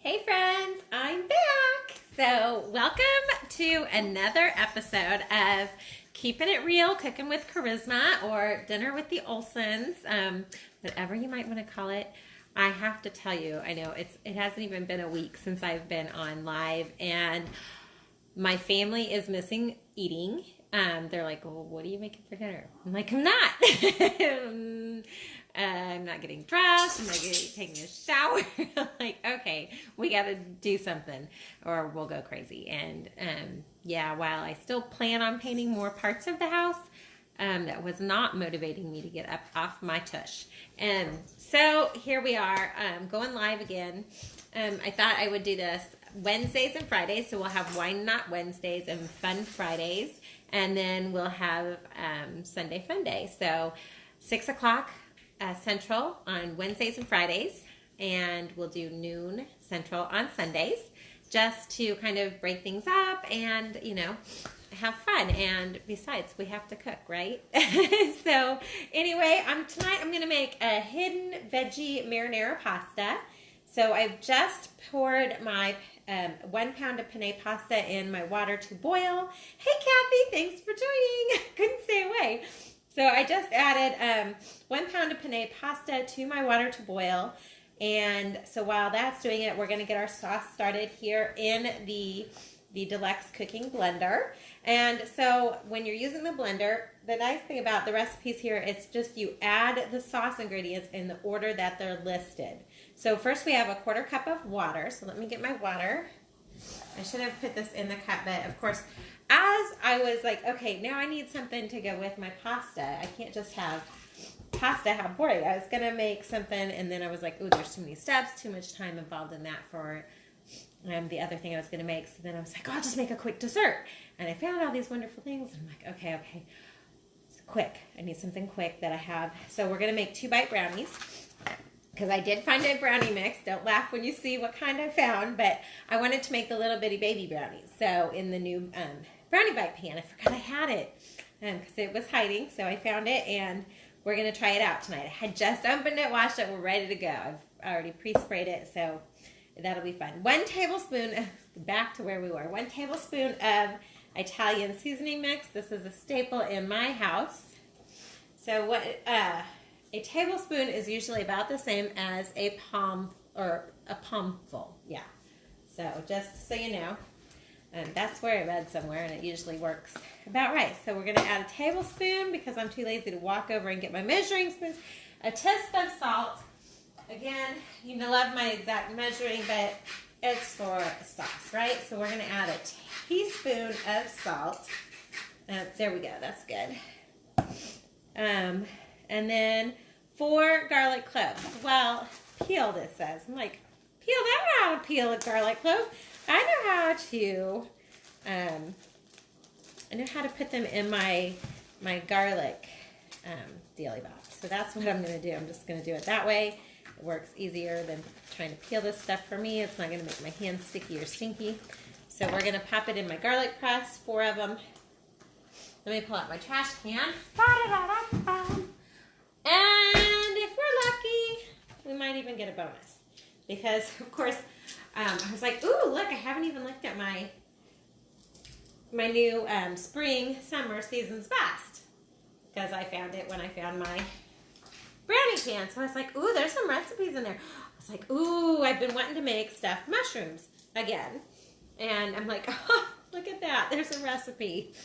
Hey friends, I'm back. So welcome to another episode of Keeping It Real, Cooking with Charisma, or Dinner with the Olsons, whatever you might want to call it. I have to tell you, I know it hasn't even been a week since I've been on live, and my family is missing eating. They're like, well, what are you making for dinner? I'm like, I'm not. I'm not getting dressed. I'm not taking a shower. I'm like, okay, we got to do something or we'll go crazy. And yeah, while I still plan on painting more parts of the house, that was not motivating me to get up off my tush. And so here we are, going live again. I thought I would do this Wednesdays and Fridays. So we'll have Wine Not Wednesdays and Fun Fridays. And then we'll have Sunday Fun Day. So 6 o'clock Central on Wednesdays and Fridays. And we'll do noon Central on Sundays. Just to kind of break things up and, you know, have fun. And besides, we have to cook, right? So anyway, tonight I'm going to make a hidden veggie marinara pasta. So I've just poured my 1 pound of penne pasta in my water to boil. Hey, Kathy, thanks for joining. Couldn't stay away. So I just added 1 pound of penne pasta to my water to boil. And so while that's doing it, we're going to get our sauce started here in the Deluxe Cooking Blender. And so when you're using the blender, the nice thing about the recipes here is just you add the sauce ingredients in the order that they're listed. So first we have a 1/4 cup of water. So let me get my water. I should have put this in the cup, but of course, as I was like, okay, now I need something to go with my pasta. I can't just have pasta, how boring. I was going to make something, and then I was like, ooh, there's too many steps, too much time involved in that for the other thing I was going to make. So then I was like, oh, I'll just make a quick dessert. And I found all these wonderful things. And I'm like, okay. It's quick. I need something quick that I have. So we're going to make 2-bite brownies. Because I did find a brownie mix. Don't laugh when you see what kind I found. But I wanted to make the little bitty baby brownies. So in the new brownie bite pan, I forgot I had it. Because it was hiding. So I found it. And we're going to try it out tonight. I had just opened it, washed it. We're ready to go. I've already pre-sprayed it. So that'll be fun. 1 tablespoon, back to where we were. 1 tablespoon of Italian seasoning mix. This is a staple in my house. So what a tablespoon is usually about the same as a palmful. Yeah. So just so you know, that's where I read somewhere, and it usually works about right. So we're going to add a tablespoon because I'm too lazy to walk over and get my measuring spoons. A teaspoon of salt. Again, you love my exact measuring, but it's for sauce, right? So we're going to add a teaspoon of salt. There we go. That's good. And then 4 garlic cloves. Well, peeled, it says. I'm like, peeled? I don't know how to peel a garlic clove. I know how to put them in my garlic dealy box. So that's what I'm going to do. I'm just going to do it that way. It works easier than trying to peel this stuff for me. It's not going to make my hands sticky or stinky. So we're going to pop it in my garlic press, 4 of them. Let me pull out my trash can. And if we're lucky, we might even get a bonus. Because, of course, I was like, ooh, look, I haven't even looked at my new spring, summer season's best. Because I found it when I found my brownie pan. So I was like, ooh, there's some recipes in there. I was like, ooh, I've been wanting to make stuffed mushrooms again. And I'm like, oh, look at that. There's a recipe.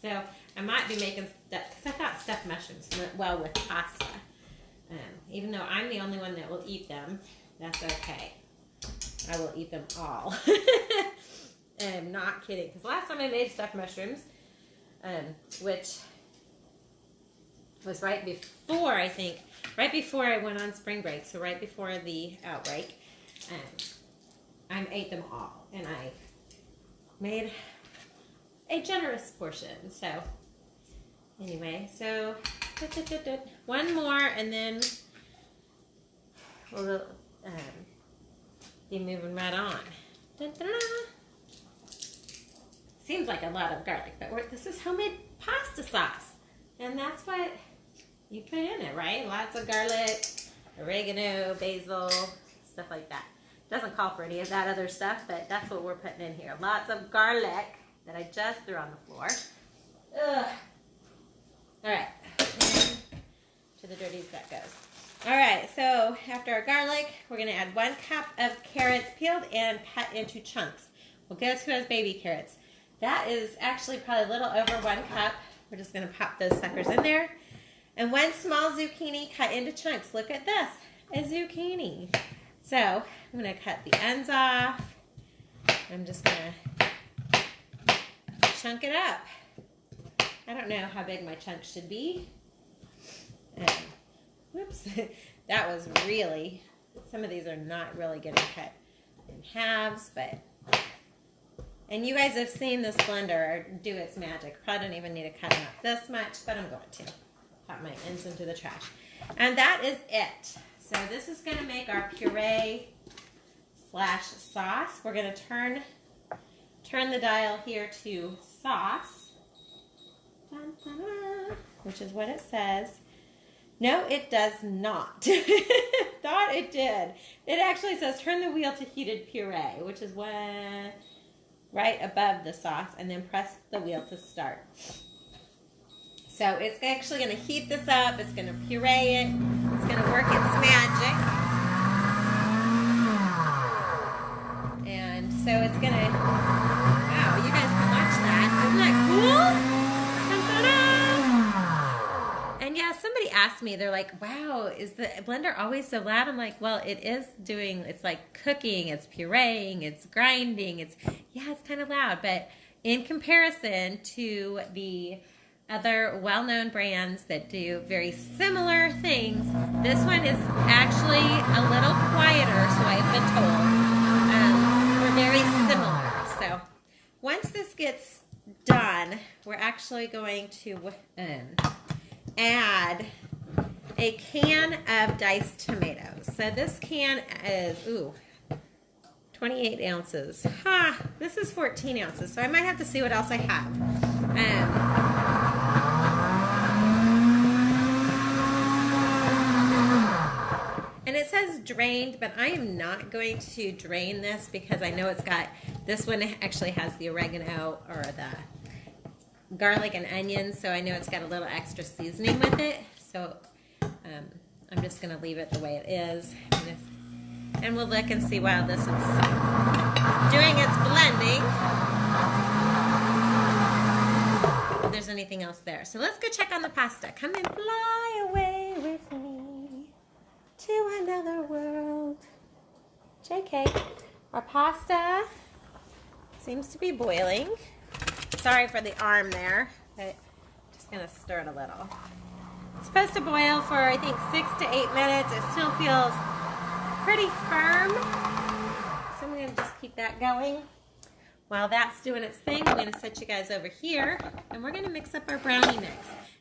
So I might be making stuff, because I thought stuffed mushrooms went well with pasta. Even though I'm the only one that will eat them, that's okay. I will eat them all. I'm not kidding. Because last time I made stuffed mushrooms, which was right before I went on spring break, so right before the outbreak, I ate them all, and I made a generous portion. So anyway, so 1 more, and then we'll be moving right on. Seems like a lot of garlic, but this is homemade pasta sauce, and that's what you put in it, right? Lots of garlic, oregano, basil, stuff like that. Doesn't call for any of that other stuff, but that's what we're putting in here. Lots of garlic that I just threw on the floor. Ugh. All right, and to the dirties that goes. All right, so after our garlic, we're gonna add 1 cup of carrots peeled and cut into chunks. We'll go to those baby carrots. That is actually probably a little over 1 cup. We're just gonna pop those suckers in there. And 1 small zucchini cut into chunks. Look at this, a zucchini. So I'm gonna cut the ends off. I'm just gonna chunk it up. I don't know how big my chunk should be. Whoops, that was really, some of these are not really getting cut in halves, but, and you guys have seen this blender do its magic. Probably don't even need to cut them up this much, but I'm going to. Pop my ends into the trash. And that is it. So this is going to make our puree / sauce. We're going to turn the dial here to sauce. Dun, dun, dun, which is what it says. No, it does not. Thought it did. It actually says turn the wheel to heated puree, which is right above the sauce, and then press the wheel to start. So it's actually going to heat this up. It's going to puree it. It's going to work its magic. And so it's going to, wow, you guys can watch that. Isn't that cool? And yeah, somebody asked me, they're like, wow, is the blender always so loud? I'm like, well, it is doing, it's like cooking, it's pureeing, it's grinding, it's kind of loud. But in comparison to the other well-known brands that do very similar things, this one is actually a little quieter, so I've been told. We're very similar. So once this gets done, we're actually going to add a can of diced tomatoes. So this can is, 28 ounces. This is 14 ounces, so I might have to see what else I have. And it says drained, but I am not going to drain this because I know it's got, this one actually has the oregano or the garlic and onions, so I know it's got a little extra seasoning with it. So I'm just going to leave it the way it is. And we'll look and see while this is doing its blending if there's anything else there. So let's go check on the pasta. Come and fly away with me to another world. JK. Our pasta seems to be boiling. Sorry for the arm there, but just going to stir it a little. It's supposed to boil for, I think, 6 to 8 minutes. It still feels pretty firm, so I'm going to just keep that going. While that's doing its thing, I'm going to set you guys over here, and we're going to mix up our brownie mix.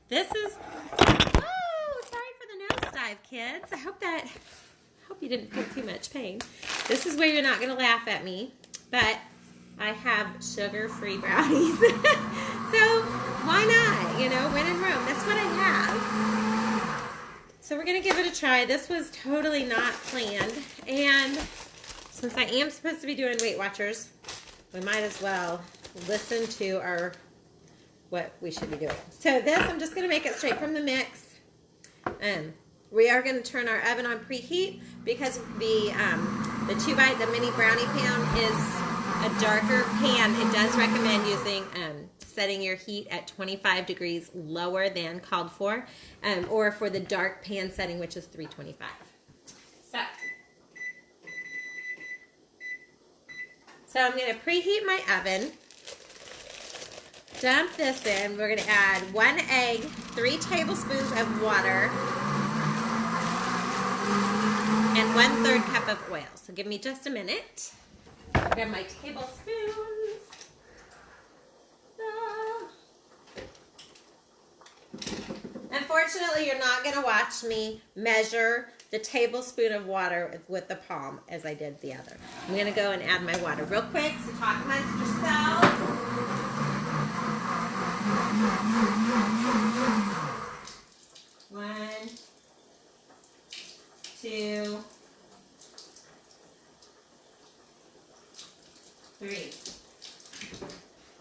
This is, oh, sorry for the nosedive, kids. I hope you didn't feel too much pain. This is where you're not going to laugh at me, but I have sugar-free brownies. So why not, you know, when in Rome, that's what I have. So we're going to give it a try. This was totally not planned, and since I am supposed to be doing Weight Watchers, we might as well listen to what we should be doing. So this, I'm just going to make it straight from the mix. We are going to turn our oven on preheat because the 2-bite, the mini brownie pan is a darker pan. It does recommend using setting your heat at 25 degrees lower than called for, or for the dark pan setting, which is 325. So I'm going to preheat my oven. Dump this in. We're going to add 1 egg, 3 tablespoons of water, and 1/3 cup of oil. So give me just a minute. I'll grab my tablespoons. Unfortunately, you're not going to watch me measure the tablespoon of water with the palm as I did the other. I'm going to go and add my water real quick, so talk amongst yourselves. 1, 2, 3.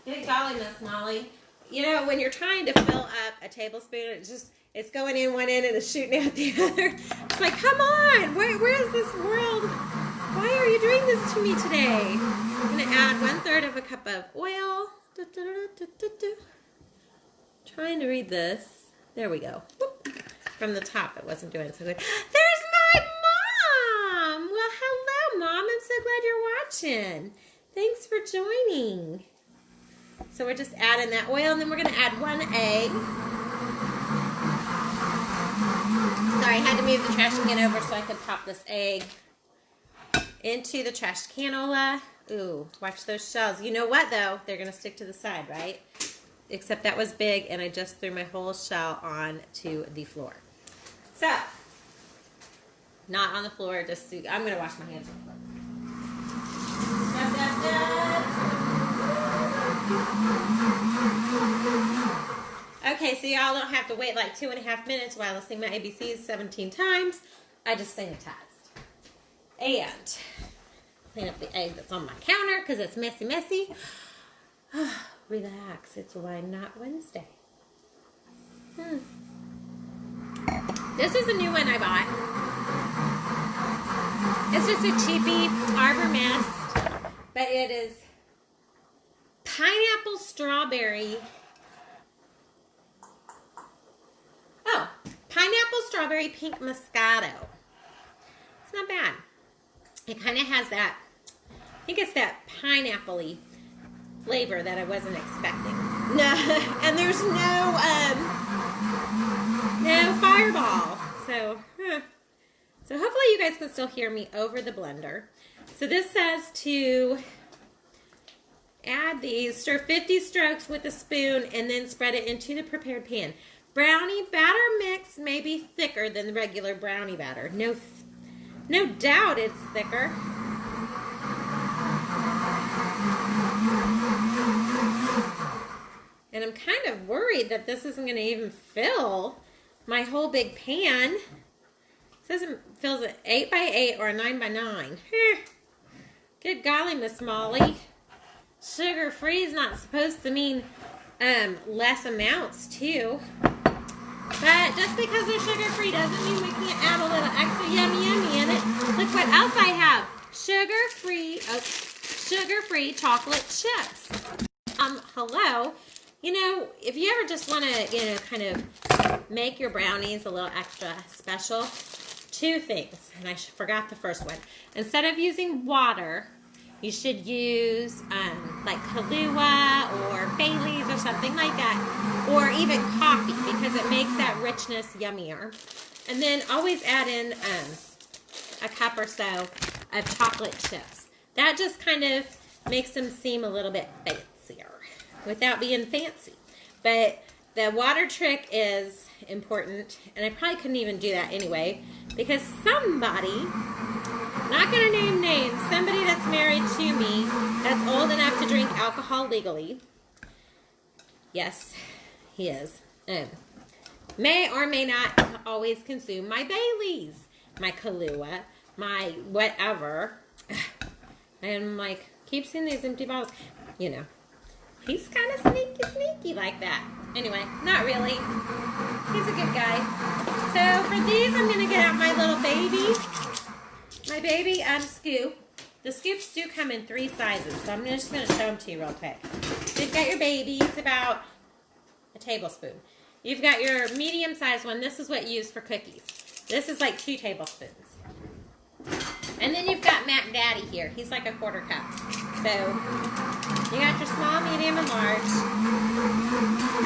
Good golly, Miss Molly. You know, when you're trying to fill up a tablespoon, it's going in one end and it's shooting out the other. It's like, come on, where is this world? Why are you doing this to me today? I'm going to add 1/3 of a cup of oil. Trying to read this. There we go. Whoop. From the top, it wasn't doing so good. There's my mom. Well, hello, Mom. I'm so glad you're watching. Thanks for joining. So we're just adding that oil, and then we're going to add 1 egg. Sorry, I had to move the trash can over so I could pop this egg into the trash canola. Ooh, watch those shells. You know what, though? They're going to stick to the side, right? Except that was big, and I just threw my whole shell onto the floor. So, not on the floor, just I'm going to wash my hands real quick. Okay, so y'all don't have to wait like 2.5 minutes while I sing my ABCs 17 times. I just sanitized. And clean up the egg that's on my counter because it's messy. Relax, it's Why Not Wednesday. This is a new one I bought. It's just a cheapie Arbor Mist, but it is pineapple strawberry. Oh, pineapple strawberry pink Moscato. It's not bad. It kind of has that, I think it's that pineapple-y flavor that I wasn't expecting. No, and there's no fireball. So hopefully you guys can still hear me over the blender. So this says to add these, stir 50 strokes with a spoon, and then spread it into the prepared pan. Brownie batter mix may be thicker than the regular brownie batter. No doubt it's thicker. And I'm kind of worried that this isn't going to even fill my whole big pan. It says it fills an 8 by 8 or a 9 by 9. Good golly, Miss Molly. Sugar-free is not supposed to mean less amounts, too. But just because they're sugar-free doesn't mean we can't add a little extra yummy in it. Look what else I have. Sugar-free chocolate chips. Hello. You know, if you ever just want to, kind of make your brownies a little extra special, 2 things. And I forgot the first one. Instead of using water, you should use like Kahlua or Bailey's or something like that, or even coffee, because it makes that richness yummier. And then always add in a cup or so of chocolate chips. That just kind of makes them seem a little bit fancier without being fancy. But the water trick is important, and I probably couldn't even do that anyway, because somebody, not going to name names, somebody that's married to me that's old enough to drink alcohol legally, yes, he is, may or may not always consume my Baileys, my Kahlua, my whatever. And I'm like, keep seeing these empty bottles. You know, he's kind of sneaky like that. Anyway, not really. He's a good guy. So for these, I'm going to get out my little baby. My baby scoop. The scoops do come in 3 sizes, so I'm just going to show them to you real quick. So you've got your baby. It's about a tablespoon. You've got your medium-sized one. This is what you use for cookies. This is like 2 tablespoons. And then you've got Mac Daddy here. He's like a 1/4 cup. So you got your small, medium, and large.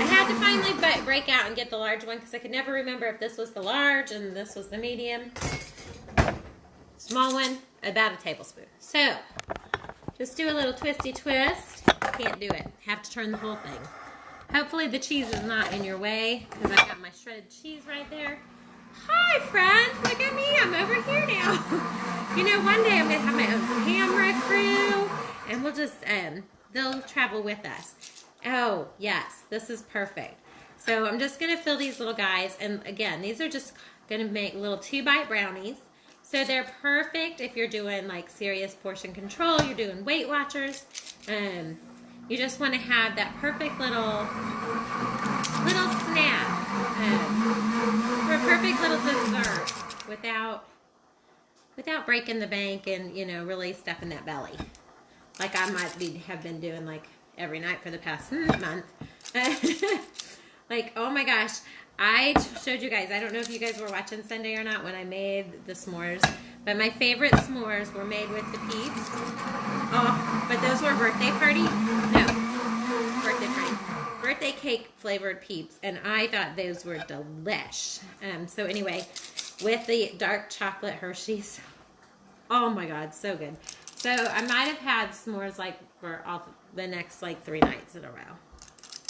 I had to finally break out and get the large one because I could never remember if this was the large and this was the medium. Small one, about a tablespoon. So just do a little twisty twist. Can't do it. Have to turn the whole thing. Hopefully the cheese is not in your way because I've got my shredded cheese right there. Hi, friends. Look at me. I'm over here now. You know, one day I'm going to have my own camera crew, and we'll just, they'll travel with us. Oh, yes. This is perfect. So I'm just going to fill these little guys. And again, these are just going to make little 2-bite brownies. So they're perfect if you're doing like serious portion control, you're doing Weight Watchers. You just want to have that perfect little snack for a perfect little dessert without breaking the bank and, you know, really stuffing that belly. Like I have been doing like every night for the past month. Like, oh my gosh. I showed you guys, I don't know if you guys were watching Sunday or not when I made the s'mores, but my favorite s'mores were made with the peeps. Oh, but those were birthday party? No, birthday party. Birthday cake flavored peeps, and I thought those were delish. So anyway, with the dark chocolate Hershey's. Oh my God, so good. So I might have had s'mores like for all the next like 3 nights in a row.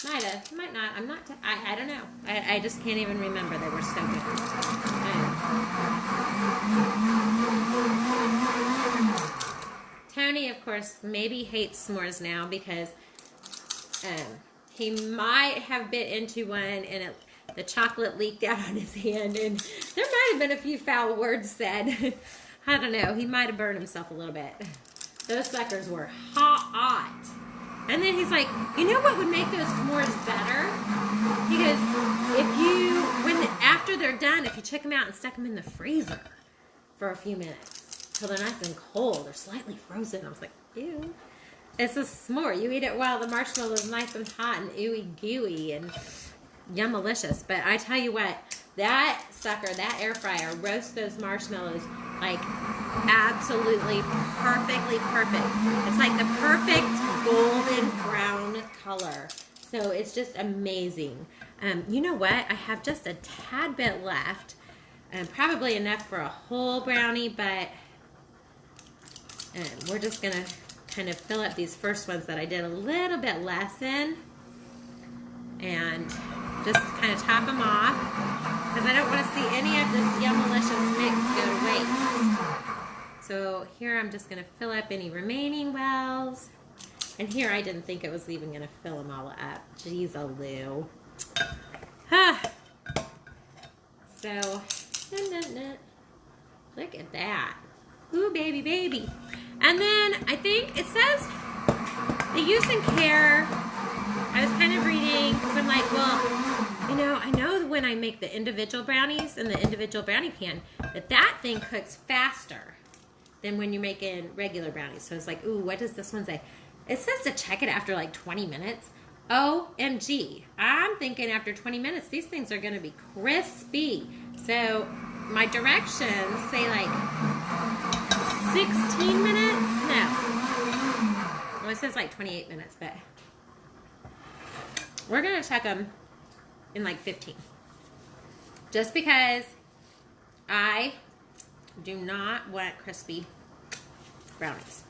Might have, might not. I'm not. I don't know. I just can't even remember. They were so good. Tony, of course, maybe hates s'mores now because he might have bit into one and the chocolate leaked out on his hand, and there might have been a few foul words said. I don't know. He might have burned himself a little bit. Those suckers were hot. And then he's like, you know what would make those s'mores better? Because after they're done, if you check them out and stuck them in the freezer for a few minutes till they're nice and cold or slightly frozen, I was like, ew. It's a s'more. You eat it while the marshmallow is nice and hot and ooey gooey and yum-malicious. But I tell you what, that sucker, that air fryer roasts those marshmallows like absolutely perfectly perfect. It's like the perfect golden brown color. So it's just amazing. You know what? I have just a tad bit left. Probably enough for a whole brownie, but we're just going to kind of fill up these first ones that I did a little bit less in. And just kind of top them off. Because I don't want to see any of this yum-malicious mix go to waste. So here I'm just going to fill up any remaining wells. And here I didn't think it was even going to fill them all up. Jeez-a-loo. So, look at that. Ooh, baby, baby. And then I think it says the use and care. I was kind of reading because I'm like, well, you know, I know when I make the individual brownies in the individual brownie pan that thing cooks faster than when you're making regular brownies. So it's like, ooh, what does this one say? It says to check it after like 20 minutes. OMG. I'm thinking after 20 minutes, these things are going to be crispy. So my directions say like 16 minutes. No. Well, it says like 28 minutes, but we're going to check them in like 15. Just because I do not want crispy brownies.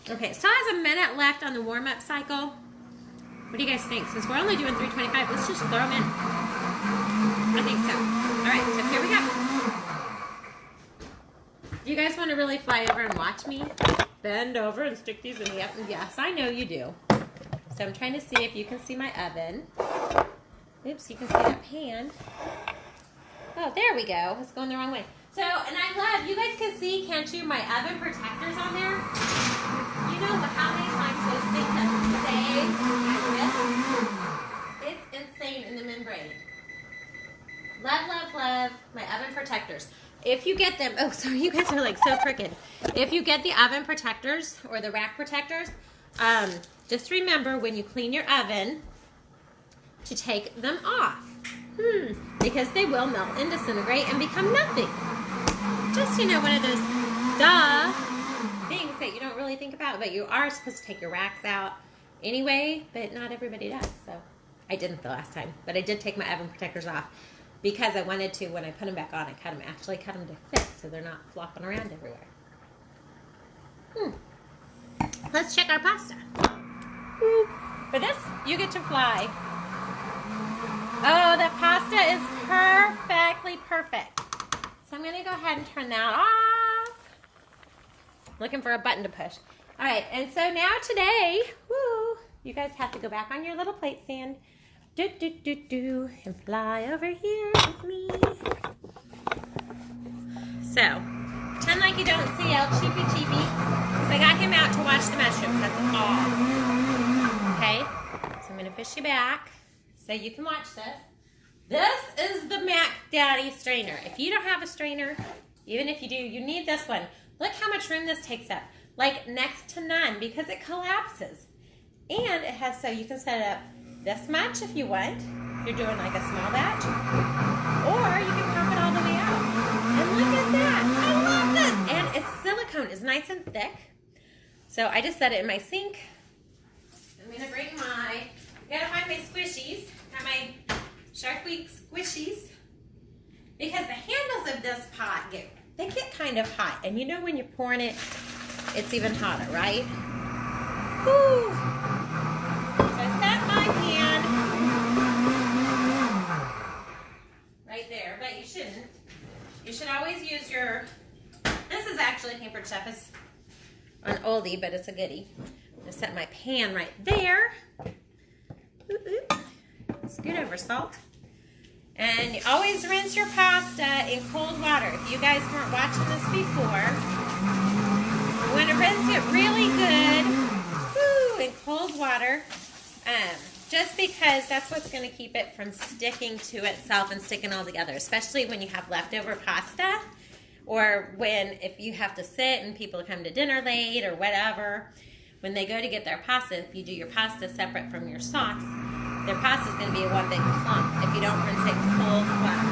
Okay, still has a minute left on the warm-up cycle. What do you guys think? Since we're only doing 325, let's just throw them in. I think so. All right, so here we go. Do you guys want to really fly over and watch me bend over and stick these in the oven? Yes, I know you do. So I'm trying to see if you can see my oven. Oops, you can see that pan. Oh, there we go. It's going the wrong way. So, and I love, you guys can see, can't you, my oven protectors on there? You know how many times those things have stayed at risk? It's insane in the membrane. Love, love, love my oven protectors. If you get them, oh, sorry, you guys are like so crooked. If you get the oven protectors or the rack protectors, just remember when you clean your oven to take them off. Because they will melt and disintegrate and become nothing. Just, you know, one of those things that you don't really think about, but you are supposed to take your racks out anyway, but not everybody does. So I didn't the last time, but I did take my oven protectors off because I wanted to. When I put them back on, I actually cut them to fit so they're not flopping around everywhere. Let's check our pasta. For this, you get to fly. Oh, the pasta is perfectly perfect. So I'm going to go ahead and turn that off. Looking for a button to push. All right, and so now today, you guys have to go back on your little plate stand. And fly over here with me. So, Pretend like you don't see El Cheapy Cheapy. Because I got him out to watch the mushrooms. That's all. Okay? So I'm going to push you back so you can watch this. This is the Mac Daddy strainer. If you don't have a strainer, even if you do, you need this one. Look how much room this takes up. Like next to none because it collapses. And it has, so you can set it up this much if you want. You're doing like a small batch. Or you can pop it all the way out. And look at that. I love this. And it's silicone. It's nice and thick. So I just set it in my sink. I'm going to bring I gotta find my squishies. Got my Shark Week squishies. Because the handles of this pot get kind of hot. And you know when you're pouring it, it's even hotter, right? Whew. So I set my pan right there, but you shouldn't. You should always use your, this is actually Pampered Chef. It's an oldie, but it's a goodie. I'm gonna set my pan right there. Scoot over, salt. And you always rinse your pasta in cold water. If you guys weren't watching this before, you want to rinse it really good in cold water, just because that's what's going to keep it from sticking to itself and sticking all together, especially when you have leftover pasta or if you have to sit and people come to dinner late or whatever. When they go to get their pasta, if you do your pasta separate from your sauce, their pasta is going to be one big clump if you don't rinse it in cold water.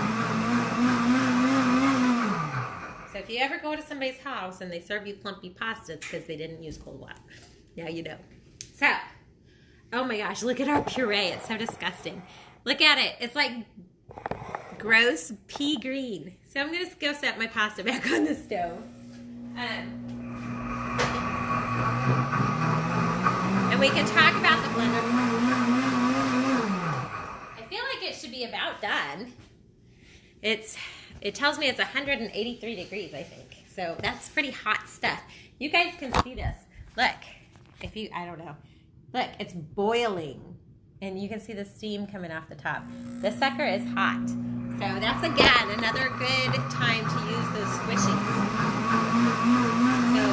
So if you ever go to somebody's house and they serve you clumpy pasta, it's because they didn't use cold water. Now you know. So, oh my gosh, look at our puree. It's so disgusting. Look at it. It's like gross pea green. So I'm going to go set my pasta back on the stove. And we can talk about the blender. I feel like it should be about done. It tells me it's 183 degrees, I think. So that's pretty hot stuff. You guys can see this. Look, I don't know. Look, it's boiling. And you can see the steam coming off the top. This sucker is hot. So that's, again, another good time to use those squishies. So,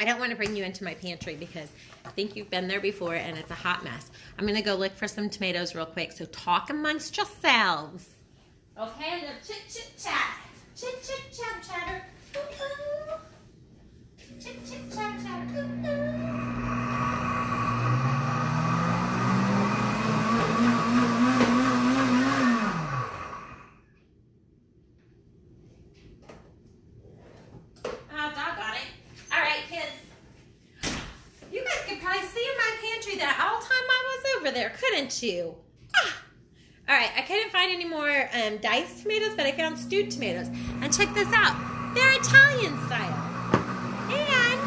I don't want to bring you into my pantry because I think you've been there before and it's a hot mess. I'm going to go look for some tomatoes real quick. So talk amongst yourselves. Okay, a little chit-chit-chat. Chit-chit-chat-chatter. Ooh-ooh. Chit-chit-chat-chatter. Ooh-ooh. There, couldn't you? All right, I couldn't find any more diced tomatoes, but I found stewed tomatoes. And check this out. They're Italian style. And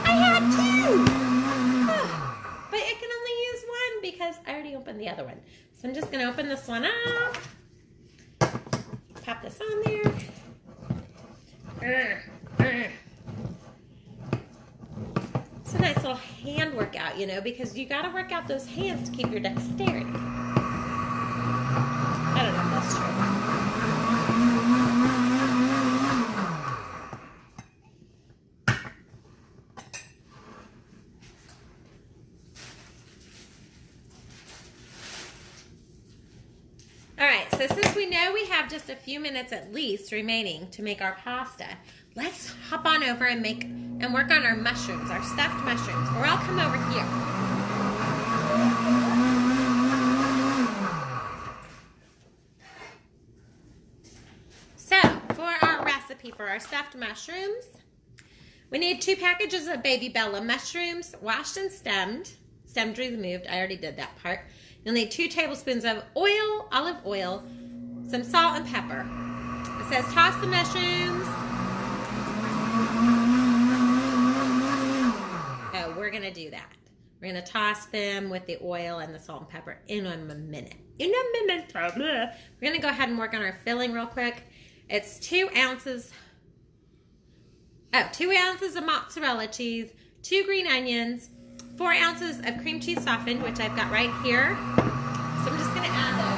I had two. But I can only use one because I already opened the other one. So I'm just going to open this one up. Pop this on there. It's a nice little hand workout, you know, because you got to work out those hands to keep your dexterity. I don't know if that's true. All right, so since we know we have just a few minutes at least remaining to make our pasta, let's hop on over and work on our mushrooms, our stuffed mushrooms, or I'll come over here. So, for our recipe for our stuffed mushrooms, we need 2 packages of baby Bella mushrooms, washed and stemmed removed. I already did that part. You'll need 2 tablespoons of olive oil, some salt and pepper. It says toss the mushrooms. Oh, we're going to do that. We're going to toss them with the oil and the salt and pepper in a minute. We're going to go ahead and work on our filling real quick. It's 2 ounces of mozzarella cheese, 2 green onions, 4 ounces of cream cheese softened, which I've got right here. So I'm just going to add those.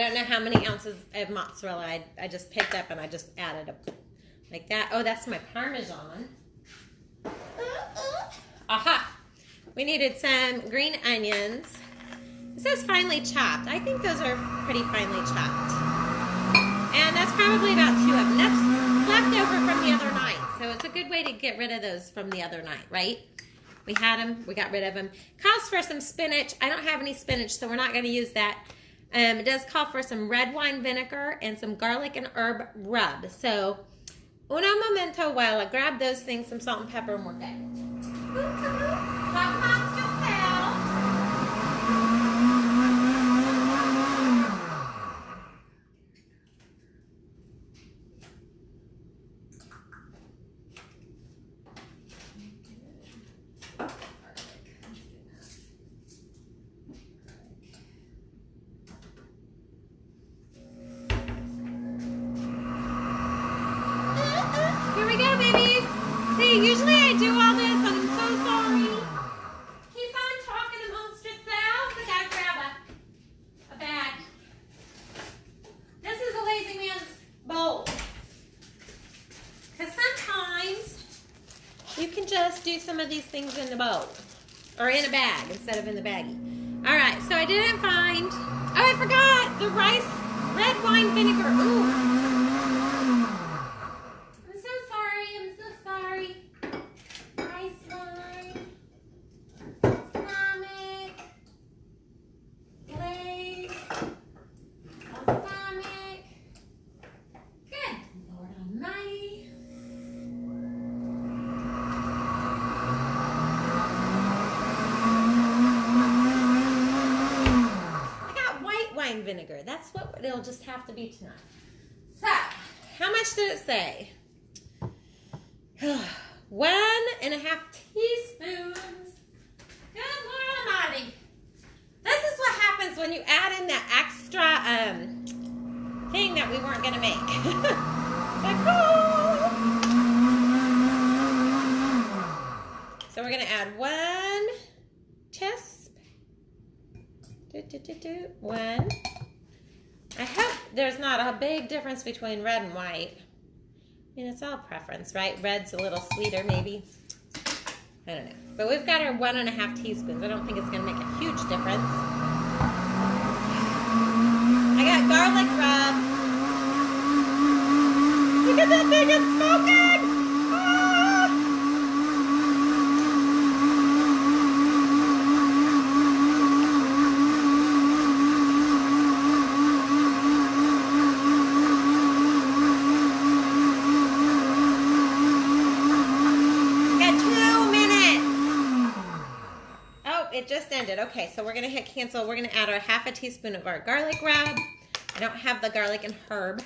don't know how many ounces of mozzarella I just picked up, and I just added like that. Oh, that's my Parmesan. Aha! We needed some green onions. It says finely chopped. I think those are pretty finely chopped. And that's probably about 2 of them. That's left over from the other night. So it's a good way to get rid of those from the other night, right? We had them. We got rid of them. Calls for some spinach. I don't have any spinach, so we're not going to use that. It does call for some red wine vinegar and some garlic and herb rub. So, uno momento while I grab those things, some salt and pepper, and we're good. Hot pasta salad. Usually I do all this, and I'm so sorry. Keep on talking amongst yourselves. I gotta grab a bag. This is a lazy man's bowl. Because sometimes you can just do some of these things in the bowl. Or in a bag instead of in the baggie. Alright, so I didn't find... Oh, I forgot! The rice red wine vinegar. Ooh. Vinegar. That's what it'll just have to be tonight. So, how much did it say? 1.5 teaspoons. Good Lord Almighty. This is what happens when you add in that extra thing that we weren't going to make. Like, oh. So we're going to add 1 teaspoon. 1. I hope there's not a big difference between red and white. I mean, it's all preference, right? Red's a little sweeter, maybe. I don't know. But we've got our 1.5 teaspoons. I don't think it's going to make a huge difference. I got garlic rub. Look at that thing, it's smoking! Ah! It just ended. Okay, so we're going to hit cancel. We're going to add our 1/2 teaspoon of our garlic rub. I don't have the garlic and herb,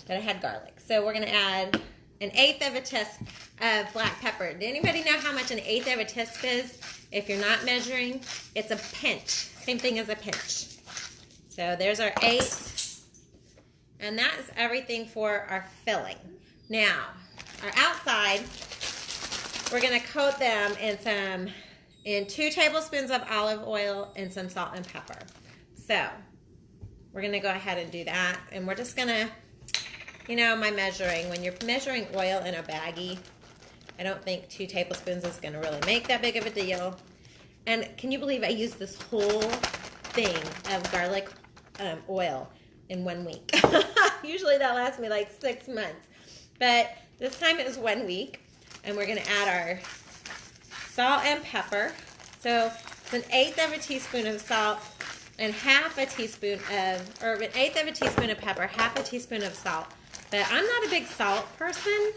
but I had garlic. So we're going to add 1/8 of a teaspoon of black pepper. Does anybody know how much 1/8 of a teaspoon is? If you're not measuring, it's a pinch. Same thing as a pinch. So there's our 8. And that is everything for our filling. Now, our outside, we're going to coat them in 2 tablespoons of olive oil and some salt and pepper. So we're going to go ahead and do that. And we're just going to, you know, my measuring. When you're measuring oil in a baggie, I don't think 2 tablespoons is going to really make that big of a deal. And can you believe I used this whole thing of garlic oil in 1 week? Usually that lasts me like 6 months. But this time it was 1 week. And we're going to add our salt and pepper. So it's 1/8 of a teaspoon of salt and 1/2 teaspoon of, or 1/8 of a teaspoon of pepper, 1/2 teaspoon of salt. But I'm not a big salt person.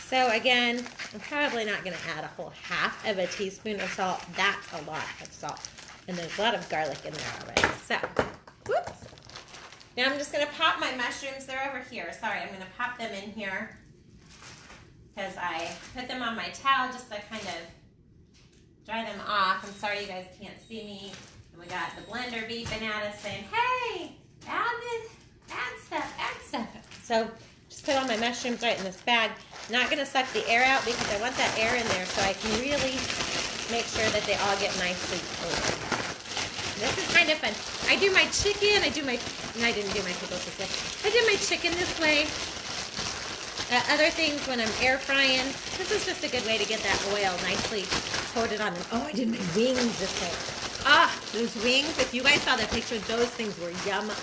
So again, I'm probably not going to add a whole 1/2 of a teaspoon of salt. That's a lot of salt. And there's a lot of garlic in there already. So, whoops. Now I'm just going to pop my mushrooms. They're over here. Sorry, I'm going to pop them in here, because I put them on my towel just to kind of dry them off. I'm sorry you guys can't see me. And we got the blender beeping at us saying, hey, add stuff. So just put all my mushrooms right in this bag. Not going to suck the air out because I want that air in there so I can really make sure that they all get nicely coated. This is kind of fun. I do my chicken, I do my I didn't do my pickles this way. I did my chicken this way. Other things when I'm air frying, this is just a good way to get that oil nicely coated on them. Oh, I did my wings this way. Ah, those wings, if you guys saw the picture, those things were yummy.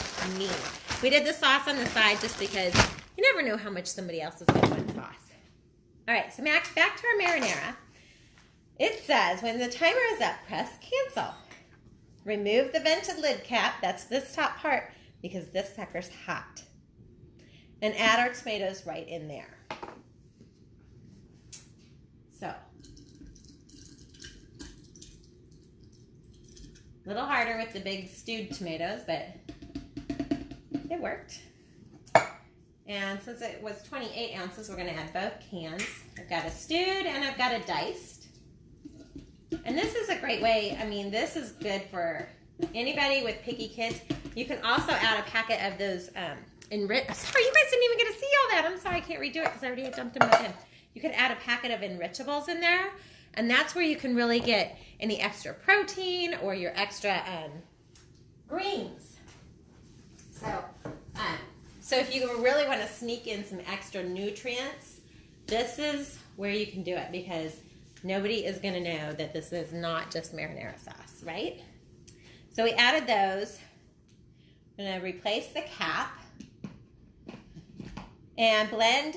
We did the sauce on the side just because you never know how much somebody else is going to want sauce. All right, so back to our marinara. It says, when the timer is up, press cancel. Remove the vented lid cap, that's this top part, because this sucker's hot. And add our tomatoes right in there. So, a little harder with the big stewed tomatoes, but it worked. And since it was 28 ounces, we're going to add both cans. I've got a stewed and I've got a diced. And this is a great way, I mean, this is good for anybody with picky kids. You can also add a packet of those, sorry, you guys didn't even get to see all that. I'm sorry, I can't redo it because I already dumped them in. You could add a packet of enrichables in there, and that's where you can really get any extra protein or your extra greens. So if you really want to sneak in some extra nutrients, this is where you can do it, because nobody is going to know that this is not just marinara sauce, right? So we added those. I'm going to replace the cap and blend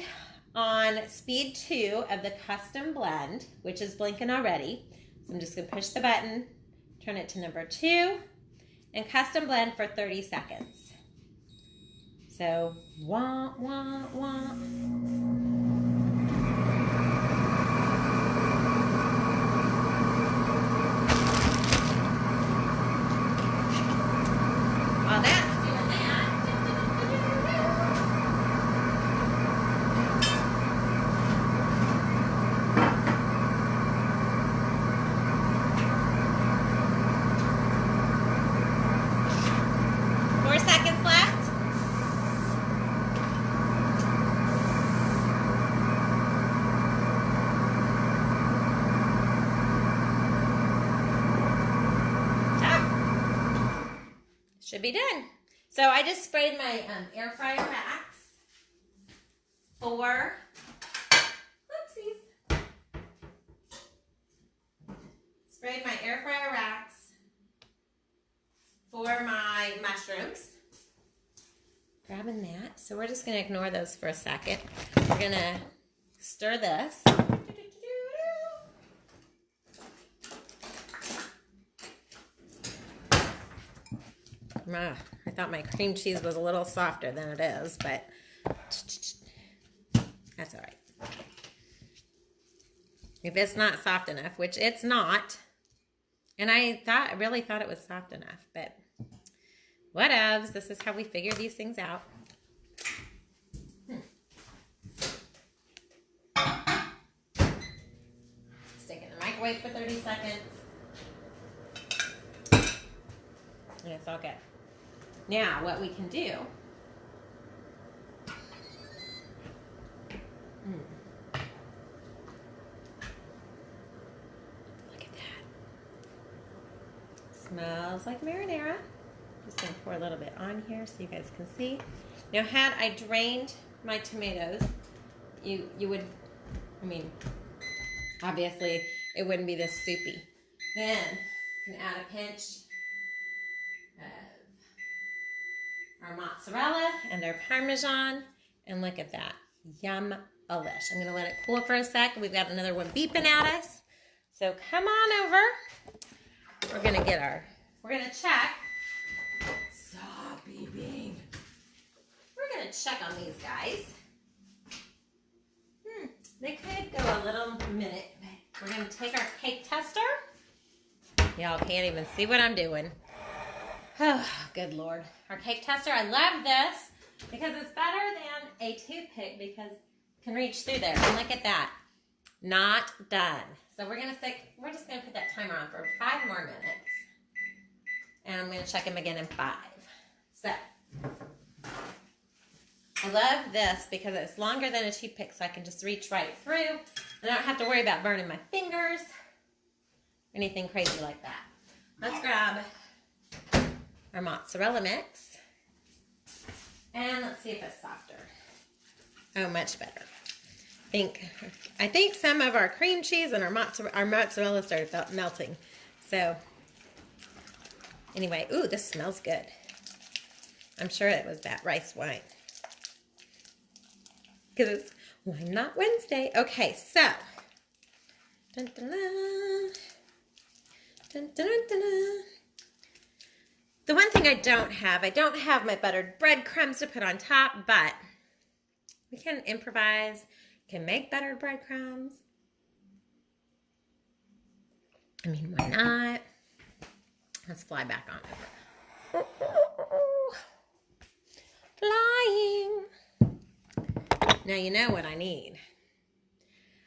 on speed 2 of the custom blend, which is blinking already. So I'm just going to push the button, turn it to number 2, and custom blend for 30 seconds. So, wah, wah, wah. While that's doing that, 4 seconds left. Should be done. So I just sprayed my air fryer racks for, whoopsies. Sprayed my air fryer racks for my mushrooms. Grabbing that. So we're just going to ignore those for a second. We're going to stir this. I thought my cream cheese was a little softer than it is, but that's all right. If it's not soft enough, which it's not, and I really thought it was soft enough, but whatevs. This is how we figure these things out. Stick it in the microwave for 30 seconds. And it's all good. Now, what we can do, look at that. Smells like marinara. Just going to pour a little bit on here so you guys can see. Now, had I drained my tomatoes, you would, I mean, obviously it wouldn't be this soupy. Then you can add a pinch of our mozzarella and our Parmesan, and look at that. Yum-alish. I'm going to let it cool for a sec. We've got another one beeping at us. So come on over. We're going to check. Stop beeping. We're going to check on these guys. They could go a little minute. We're going to take our cake tester. Y'all can't even see what I'm doing. Oh, good Lord. Our cake tester, I love this because it's better than a toothpick because it can reach through there. And look at that. Not done. So we're just going to put that timer on for 5 more minutes. And I'm going to check them again in 5. So, I love this because it's longer than a toothpick, so I can just reach right through. I don't have to worry about burning my fingers or anything crazy like that. Let's grab our mozzarella mix. Let's see if it's softer. Oh, much better. I think some of our cream cheese and our mozzarella started melting. So, anyway, ooh, this smells good. I'm sure it was that rice wine. Because it's Wine Not Wednesday. Okay, so. Dun, dun, dun. Dun, dun, dun, dun. The one thing I don't have my buttered breadcrumbs to put on top, but we can improvise, can make buttered breadcrumbs. I mean, why not? Let's fly back on over. Flying. Now you know what I need.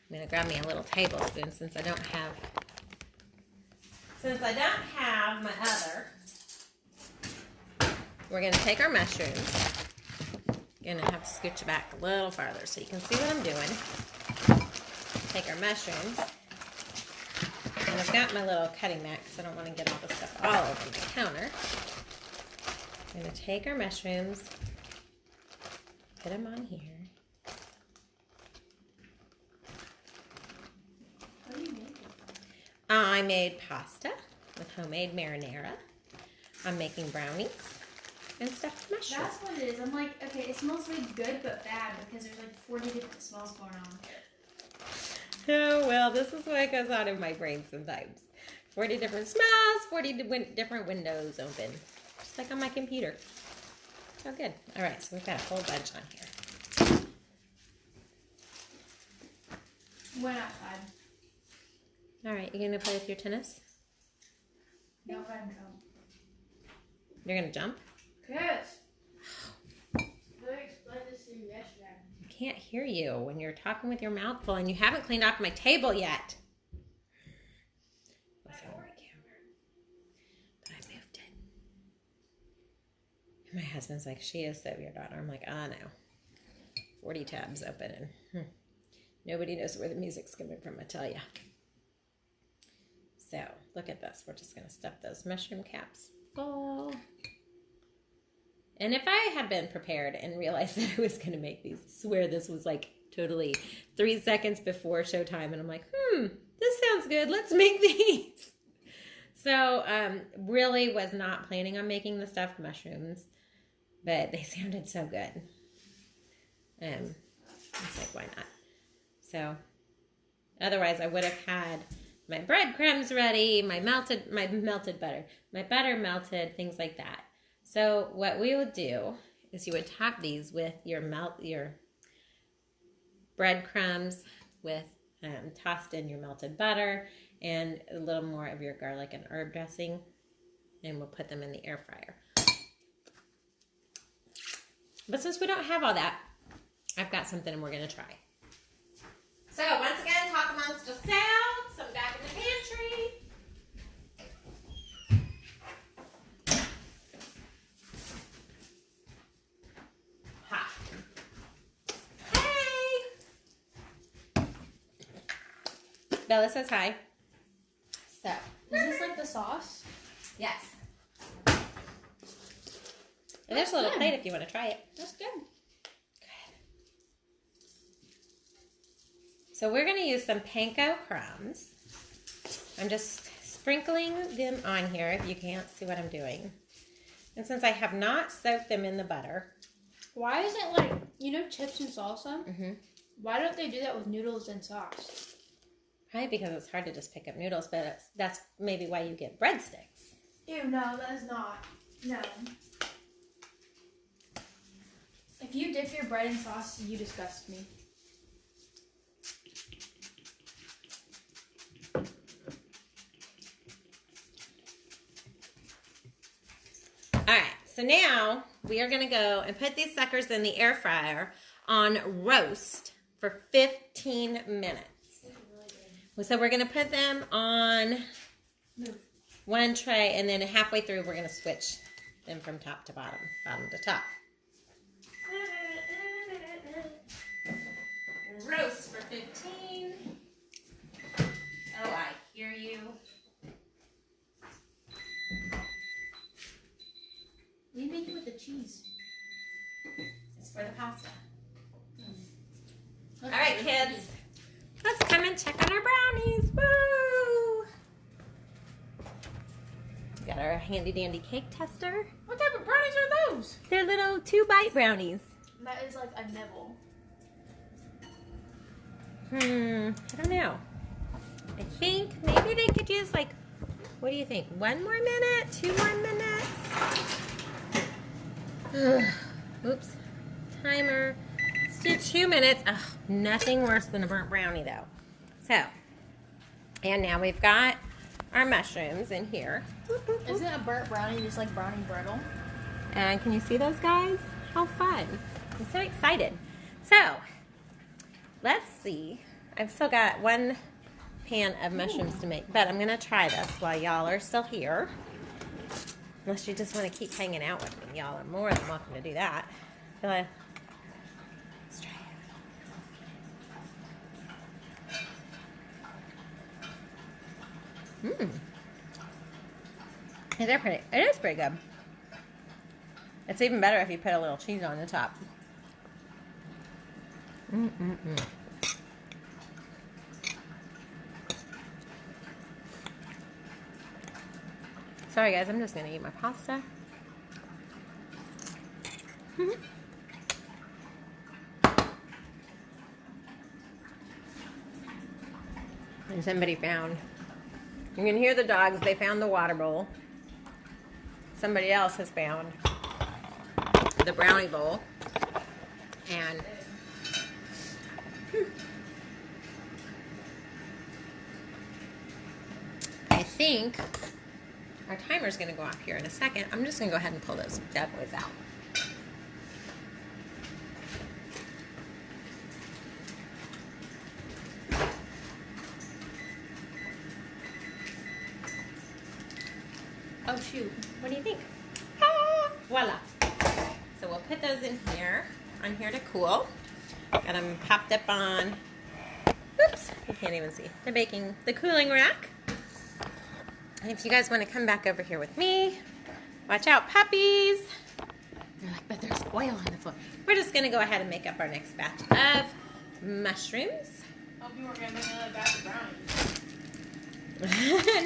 I'm going to grab me a little tablespoon since I don't have my other. We're going to take our mushrooms. Going to have to scooch it back a little farther so you can see what I'm doing. Take our mushrooms. And I've got my little cutting mat because I don't want to get all this stuff all over the counter. I'm going to take our mushrooms, put them on here. What are you making? I made pasta with homemade marinara. I'm making brownies and stuffed mushrooms. That's what it is. I'm like, okay, it smells like good but bad because there's like 40 different smells going on. Oh, well, this is what goes on in my brain sometimes. 40 different smells, 40 different windows open. Just like on my computer. Oh, good. All right, so we've got a whole bunch on here. Went outside. All right, you going to play with your tennis? No, I don't. You're going to jump? Yes. I explained this to you yesterday. I can't hear you when you're talking with your mouth full and you haven't cleaned off my table yet. What's on my camera? But I moved it. And my husband's like, she is so your daughter. I'm like, no. 40 tabs open and nobody knows where the music's coming from, I tell ya. So, look at this. We're just going to stuff those mushroom caps full. And if I had been prepared and realized that I was going to make these, I swear this was like totally 3 seconds before showtime. And I'm like, this sounds good. Let's make these. So, really was not planning on making the stuffed mushrooms, but they sounded so good. I was like, why not? So, otherwise I would have had my breadcrumbs ready, my melted butter, my butter melted, things like that. So what we would do is you would top these with your breadcrumbs with tossed in your melted butter and a little more of your garlic and herb dressing, and we'll put them in the air fryer. But since we don't have all that, I've got something we're going to try. So once again, talk amongst yourselves. I'm back in the pantry. Hi. Hey. Bella says hi. So. Is this like the sauce? Yes. And there's a little plate if you want to try it. That's good. So we're going to use some panko crumbs. I'm just sprinkling them on here if you can't see what I'm doing. And since I have not soaked them in the butter. Why is it like, chips and salsa? Mm-hmm. Why don't they do that with noodles and sauce? Probably because it's hard to just pick up noodles, but that's maybe why you get breadsticks. Ew, no, that's not. No. If you dip your bread in sauce, you disgust me. Alright, so now we are going to go and put these suckers in the air fryer on roast for 15 minutes. So we're going to put them on one tray, and then halfway through we're going to switch them from top to bottom, bottom to top. Roast for 15. Oh, I hear you. What do you make it with the cheese? It's for the pasta. All right, kids. Let's come and check on our brownies. Woo! We got our handy dandy cake tester. What type of brownies are those? They're little 2-bite brownies. That is like a nibble. I don't know. I think maybe they could use like, what do you think? 1 more minute? 2 more minutes? Oops. Timer. Let's do 2 minutes. Ugh, nothing worse than a burnt brownie though. So, and now we've got our mushrooms in here. Isn't a burnt brownie just like brownie brittle? And can you see those guys? How fun. I'm so excited. So, let's see. I've still got 1 pan of mushrooms to make, but I'm going to try this while y'all are still here. Unless you just want to keep hanging out with me. Y'all are more than welcome to do that. Let's try it. It is pretty good. It's even better if you put a little cheese on the top. Sorry guys, I'm just going to eat my pasta. And somebody found, you can hear the dogs, they found the water bowl. Somebody else has found the brownie bowl. And I think our timer's going to go off here in a second. I'm just going to go ahead and pull those bad boys out. Oh shoot, what do you think? Ah, voila. So we'll put those in here, on here to cool. Got them popped up on, oops, you can't even see, the cooling rack. And if you guys want to come back over here with me, watch out, puppies. They're like, but there's oil on the floor. We're just going to go ahead and make up our next batch of mushrooms. Hope you weren't going to make another batch of brownies.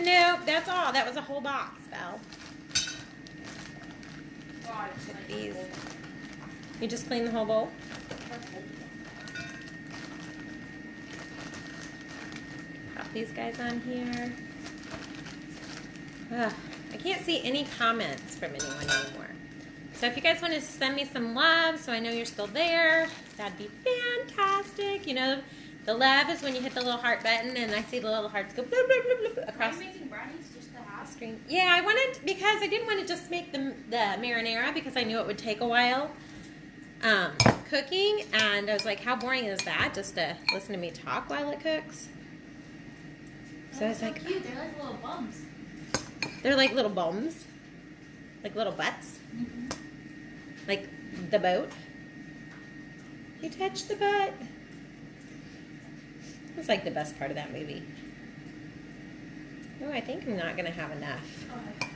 Nope, that's all. That was a whole box, Belle. God, Put these. You just clean the whole bowl? Pop these guys on here. Ugh, I can't see any comments from anyone anymore. So if you guys want to send me some love so I know you're still there, that'd be fantastic. You know, the love is when you hit the little heart button and I see the little hearts go bloop, bloop, bloop, bloop, across Are you making brownies just to have? the screen. Yeah, I wanted, because I didn't want to just make the marinara because I knew it would take a while cooking. And I was like, how boring is that? Just to listen to me talk while it cooks. So I was like, cute. They're like little bums. They're like little bums. Like little butts. Mm-hmm. Like the boat. You touch the butt. It's like the best part of that movie. Oh, I think I'm not going to have enough. Okay.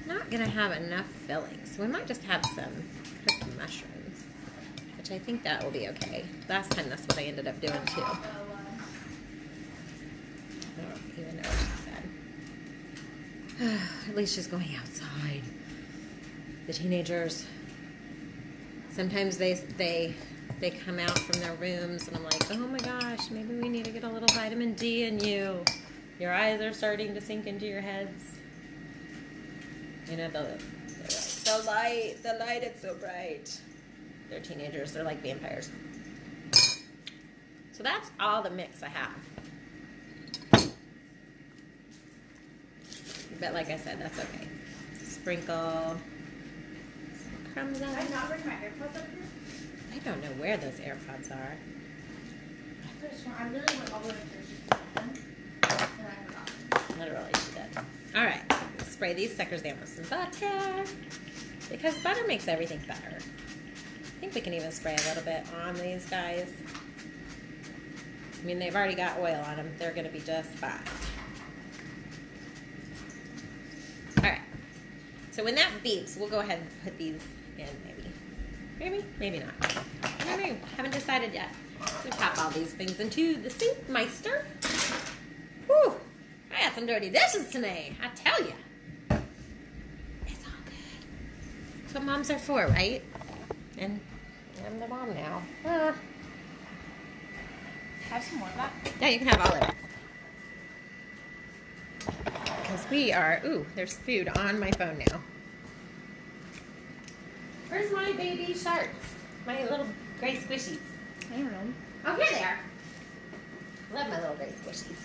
Not going to have enough filling. So we might just have some cooked mushrooms. Which I think that will be okay. Last time that's what I ended up doing too. I don't even know what she said. At least she's going outside. The teenagers, sometimes they come out from their rooms and I'm like, oh my gosh, maybe we need to get a little vitamin D in you. Your eyes are starting to sink into your heads. You know, they're like, the light, it's so bright. They're teenagers, they're like vampires. So that's all the mix I have. But like I said, that's okay. Sprinkle some crumbs on. Did I not bring my AirPods up here? I don't know where those AirPods are. I literally went all the way to and I forgot. Literally, she did. All right, spray these suckers down with some butter because butter makes everything better. I think we can even spray a little bit on these guys. I mean, they've already got oil on them. They're going to be just fine. So when that beeps, we'll go ahead and put these in, maybe not. Maybe, haven't decided yet. So pop all these things into the sink, Meister. Whew, I got some dirty dishes today, I tell ya. It's all good. That's what moms are for, right? And I'm the mom now. Have some more of that. Yeah, you can have all of it. Because we are, ooh, there's food on my phone now. Where's my baby sharks? My little gray squishies. I don't know. Oh, here they are. Love my little gray squishies.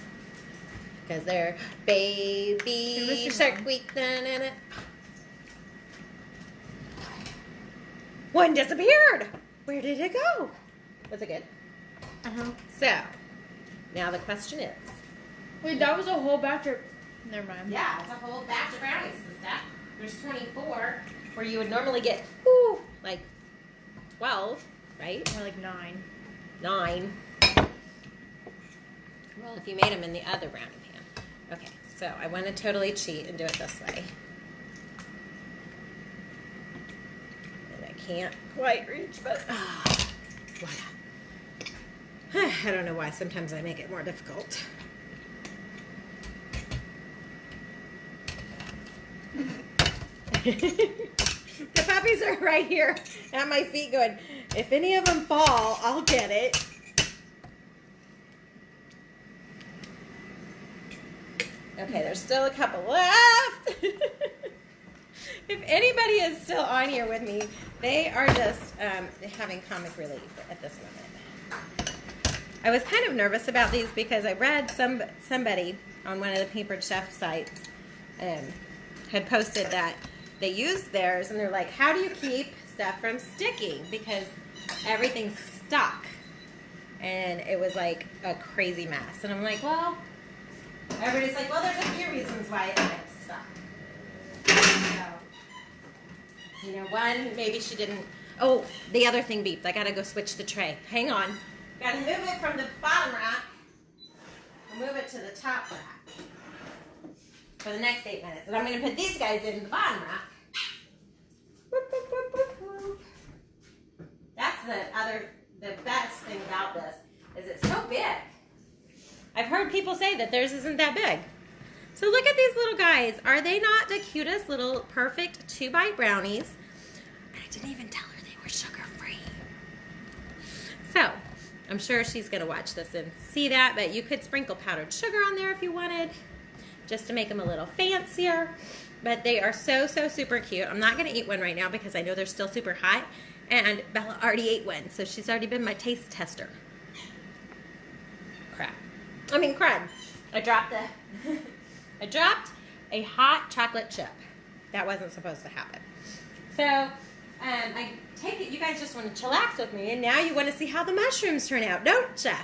Because they're baby shark week. Da-na-na. One disappeared. Where did it go? Was it good? Uh-huh. So, now the question is. Wait, that was a whole batch of... Never mind. Yeah, it's a whole batch of brownies and stuff. There's 24, where you would normally get, like 12, right? Or like 9. 9. Well, if you made them in the other brownie pan. Okay, so I want to totally cheat and do it this way. And I can't quite reach, but voila. I don't know why. Sometimes I make it more difficult. The puppies are right here at my feet going, if any of them fall, I'll get it. Okay, there's still a couple left. If anybody is still on here with me, they are just having comic relief at this moment. I was kind of nervous about these because I read somebody on one of the Pampered Chef sites had posted that they used theirs, and they're like, how do you keep stuff from sticking? Because everything's stuck. And it was like a crazy mess. And I'm like, well, everybody's like, well, there's a few reasons why it gets stuck. So, you know, one, maybe she didn't, oh, the other thing beeped. I gotta go switch the tray. Hang on. Gotta move it from the bottom rack and move it to the top rack for the next 8 minutes. And I'm gonna put these guys in the bottom rack. Whoop, whoop, whoop, whoop, whoop. That's the best thing about this is it's so big. I've heard people say that theirs isn't that big. So look at these little guys. Are they not the cutest little perfect 2-bite brownies? And I didn't even tell her they were sugar-free. So I'm sure she's gonna watch this and see that, but you could sprinkle powdered sugar on there if you wanted, just to make them a little fancier. But they are so, so super cute. I'm not gonna eat one right now because I know they're still super hot, and Bella already ate one, so she's already been my taste tester. Crud. I dropped a hot chocolate chip. That wasn't supposed to happen. So, I take it you guys just want to chillax with me, and now you want to see how the mushrooms turn out, don't ya?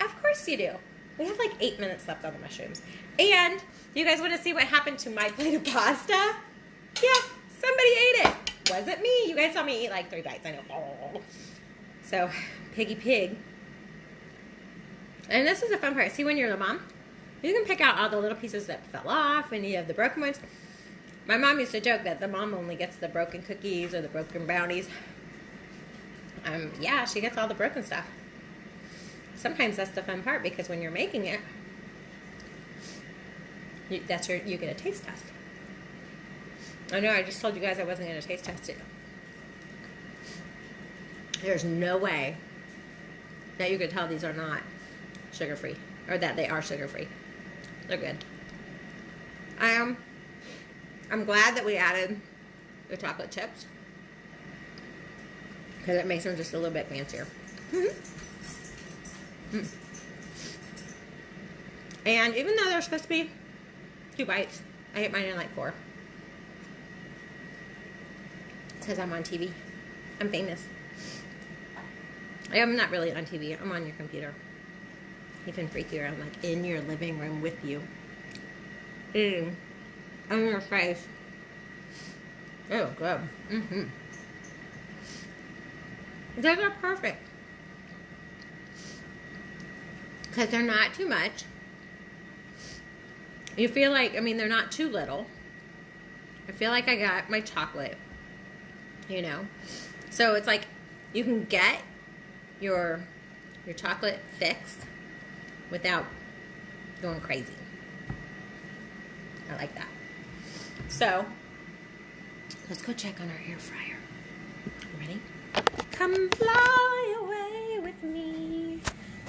Of course you do. We have like 8 minutes left on the mushrooms. And you guys want to see what happened to my plate of pasta? Yeah, somebody ate it. Wasn't me. You guys saw me eat like 3 bites. I know. So, piggy pig. And this is the fun part. See, when you're the mom, you can pick out all the little pieces that fell off, and you have the broken ones. My mom used to joke that the mom only gets the broken cookies or the broken brownies. Yeah, she gets all the broken stuff. Sometimes that's the fun part, because when you're making it, you get a taste test. I know, I just told you guys I wasn't going to taste test it. There's no way that you could tell these are not sugar-free, or that they are sugar-free. They're good. I'm glad that we added the chocolate chips, because it makes them just a little bit fancier. And even though they're supposed to be 2 bites, I ate mine in like 4. Because I'm on TV. I'm famous. I'm not really on TV. I'm on your computer. Even freakier. I'm like in your living room with you. Eating on your face. Oh, good. Those are perfect. Because they're not too much. You feel like, I mean, they're not too little. I feel like I got my chocolate, you know. So it's like you can get your chocolate fix without going crazy. I like that. So let's go check on our air fryer. Ready? Come fly away with me.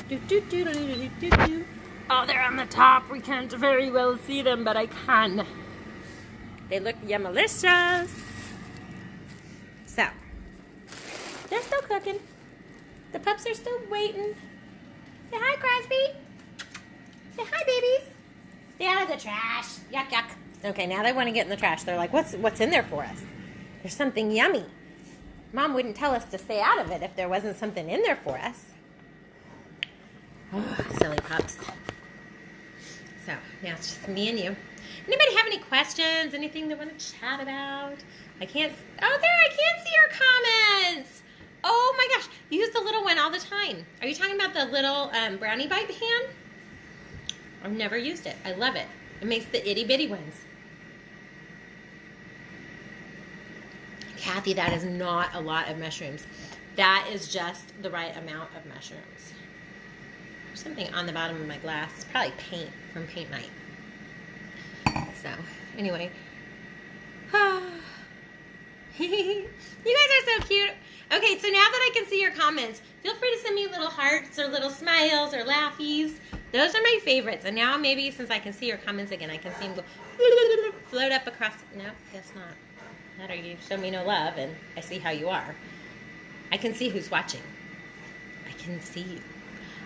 Do, do, do, do, do, do, do. Oh, they're on the top. We can't very well see them, but I can. They look yummalicious. So, they're still cooking. The pups are still waiting. Say hi, Crosby. Say hi, babies. Stay out of the trash. Yuck, yuck. Okay, now they want to get in the trash. They're like, what's in there for us? There's something yummy. Mom wouldn't tell us to stay out of it if there wasn't something in there for us. Oh, silly pups. So, now it's just me and you. Anybody have any questions? Anything they want to chat about? I can't see your comments. Oh my gosh, you use the little one all the time. Are you talking about the little brownie bite pan? I've never used it. I love it. It makes the itty bitty ones. Kathy, that is not a lot of mushrooms. That is just the right amount of mushrooms. There's something on the bottom of my glass. It's probably paint from paint night. So, anyway. You guys are so cute. Okay, so now that I can see your comments, feel free to send me little hearts or little smiles or laughies. Those are my favorites. And now maybe since I can see your comments again, I can see them go float up across. No, guess not. That or you show me no love and I see how you are. I can see who's watching. I can see you.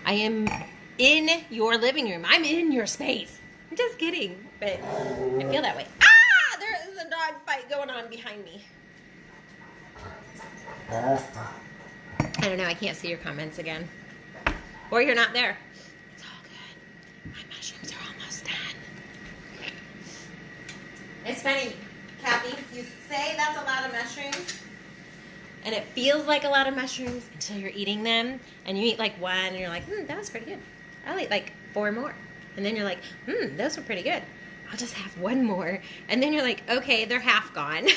I am in your living room. I'm in your space. I'm just kidding, but I feel that way. Ah! There is a dog fight going on behind me. I don't know. I can't see your comments again. Or you're not there. It's all good. My mushrooms are almost done. It's funny, Kathy. You say that's a lot of mushrooms, and it feels like a lot of mushrooms until you're eating them, and you eat like one, and you're like, that was pretty good. I'll eat like 4 more. And then you're like, those were pretty good. I'll just have 1 more. And then you're like, okay, they're half gone.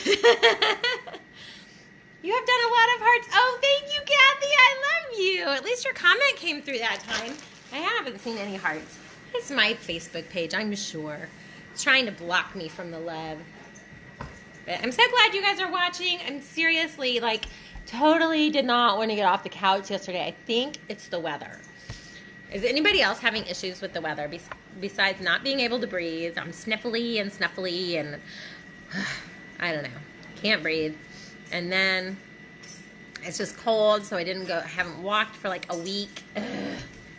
You have done a lot of hearts. Oh, thank you, Kathy. I love you. At least your comment came through that time. I haven't seen any hearts. It's my Facebook page, I'm sure. It's trying to block me from the love. But I'm so glad you guys are watching. I'm seriously, like, totally did not want to get off the couch yesterday. I think it's the weather. Is anybody else having issues with the weather besides not being able to breathe? I'm sniffly and snuffly and I don't know. Can't breathe. And then it's just cold, so I haven't walked for like a week. Ugh.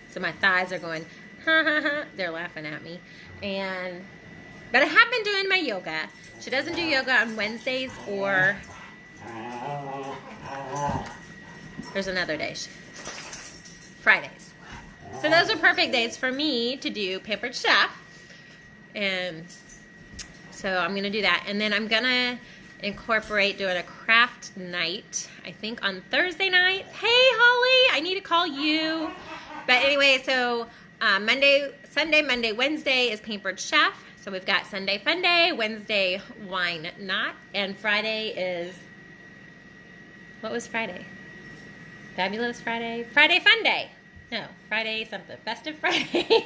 So my thighs are going, ha ha ha. They're laughing at me. But I have been doing my yoga. She doesn't do yoga on Wednesdays or there's another day. Fridays. So those are perfect days for me to do Pampered Chef. And so I'm going to do that. And then I'm going to incorporate doing a craft night, I think on Thursday nights. Hey, Holly, I need to call you. But anyway, so Sunday, Monday, Wednesday is Pampered Chef. So we've got Sunday Fun Day, Wednesday Wine Not, and Friday is, what was Friday? Fabulous Friday? Friday Fun Day. No, Friday something. Festive Friday.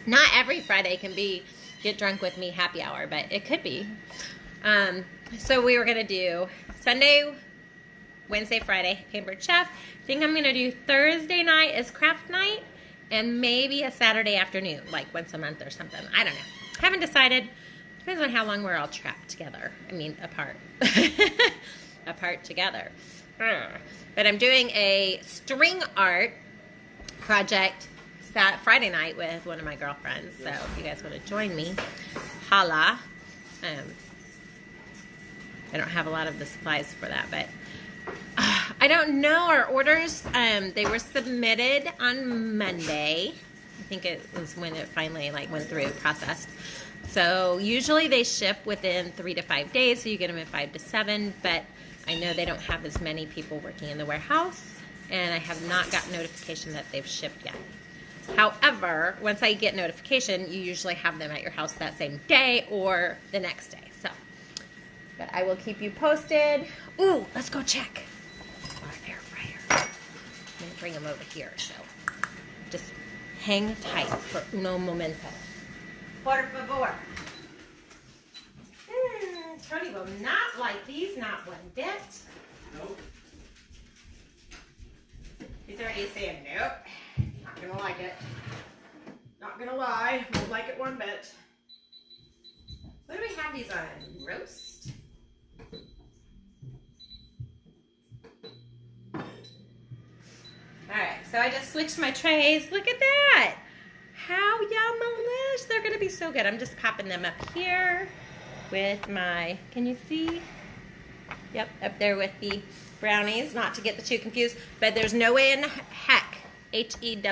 Not every Friday can be get drunk with me happy hour, but it could be. So we were going to do Sunday, Wednesday, Friday, Pampered Chef. I think I'm going to do Thursday night as craft night and maybe a Saturday afternoon, like once a month or something. I don't know. Haven't decided. Depends on how long we're all trapped together. I mean, apart. Apart together. But I'm doing a string art project Friday night with one of my girlfriends. So if you guys want to join me, holla. I don't have a lot of the supplies for that, but I don't know our orders. They were submitted on Monday. I think it was when it finally went through processed. So usually they ship within 3 to 5 days, so you get them in 5 to 7. But I know they don't have as many people working in the warehouse, and I have not gotten notification that they've shipped yet. However, once I get notification, you usually have them at your house that same day or the next day. So, but I will keep you posted. Ooh, let's go check our air fryer. I'm going to bring them over here. So just hang tight for uno momento. Por favor. Tony will not like these, not one bit. Nope. He's already saying, nope, Not gonna like it. Not gonna lie. Won't like it one bit. what do we have these on? Roast? Alright, so I just switched my trays. Look at that! How yummalish! They're gonna be so good. I'm just popping them up here with my, can you see? Yep, up there with the brownies, not to get the two confused, but there's no way in heck, H-E-C-C-E-C-K,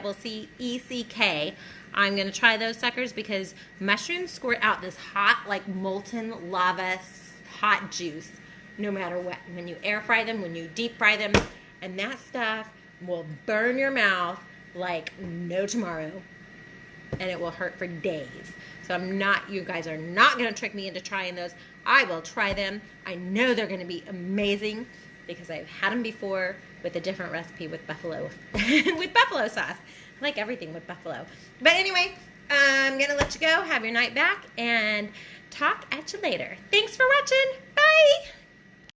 I'm gonna try those suckers because mushrooms squirt out this hot, like molten lava, hot juice, no matter what. When you air fry them, when you deep fry them, and that stuff will burn your mouth like no tomorrow, and it will hurt for days. So you guys are not gonna trick me into trying those. I will try them. I know they're gonna be amazing because I've had them before with a different recipe with buffalo, with buffalo sauce. I like everything with buffalo. But anyway, I'm gonna let you go, have your night back, and talk at you later. Thanks for watching, bye.